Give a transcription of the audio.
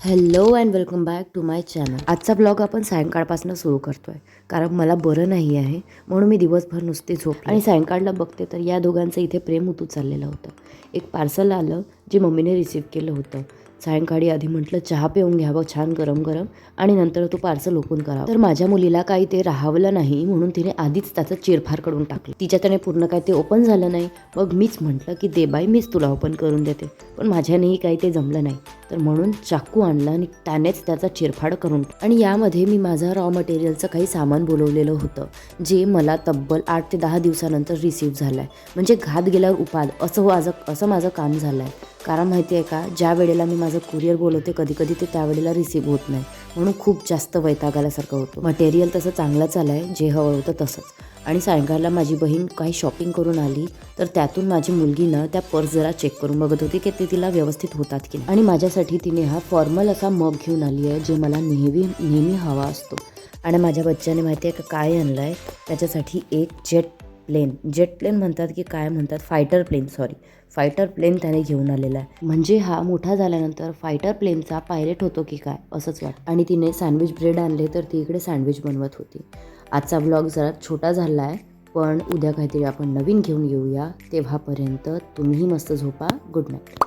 Hello and welcome back to my channel. आजचा blog आपण सायंकाळपासून सुरू करतोय कारण मला बरं नाही आहे, म्हणून मी दिवसभर नुसते झोपले आणि सायंकाळला बघते तर या दोघांचं इथे प्रेम उतू चाललेलं होतं. एक पार्सल आलं जे मम्मीने रिसीव्ह केलं होतं. सायंकाळी आधी म्हटलं चहा पिऊन घ्यावं छान गरम गरम आणि नंतर तो पार्सल ओपन करावं. तर माझ्या मुलीला काही ते राहावलं नाही म्हणून तिने आधीच त्याचं चिरफाड करून टाकलं. तिच्याच्याने पूर्ण काय ते ओपन झालं नाही. मग मीच म्हटलं की दे बाई, मीच तुला ओपन करून देते, पण माझ्यानेही काही ते जमलं नाही. तर म्हणून चाकू आणला आणि त्यानेच त्याचा चिरफाड करून आणि यामध्ये मी माझं रॉ मटेरियलचं काही सामान बोलवलेलं होतं जे मला तब्बल 8 ते 10 दिवसानंतर रिसीव्ह झालं आहे. म्हणजे घात गेल्यावर उपाद असं माझं काम झालं आहे. कारण माहिती आहे का, ज्या वेळेला मी माझं कुरिअर बोलवते कधी कधी ते त्यावेळेला रिसीव्ह होत नाही, म्हणून खूप जास्त वैताग आल्यासारखं होतं. मटेरियल तसं चांगलंच आलं आहे, जे हवं होतं तसंच. आणि सायंकाळला माझी बहीण काही शॉपिंग करून आली तर त्यातून माझी मुलगी ना त्या पर्स जरा चेक करून बघत होती की ते तिला व्यवस्थित होतात की नाही. आणि माझ्यासाठी तिने हा फॉर्मल असा मग घेऊन आली आहे जे मला नेहमी हवा असतो. आणि माझ्या बच्च्याने माहिती आहे का काय आणलं आहे, त्याच्यासाठी एक जेट प्लेन म्हणतात की काय म्हणतात, फायटर प्लेन त्याने घेऊन आलेला आहे. म्हणजे हा मोठा झाल्यानंतर फायटर प्लेनचा पायलट होतो की काय असंच वाटतं. आणि तिने सँडविच ब्रेड आणले तर ती इकडे सँडविच बनवत होती. आजचा ब्लॉग जरा छोटा झाला आहे, पण उद्या काहीतरी आपण नवीन घेऊन येऊया. तेव्हापर्यंत तुम्हीही मस्त झोपा. Good night.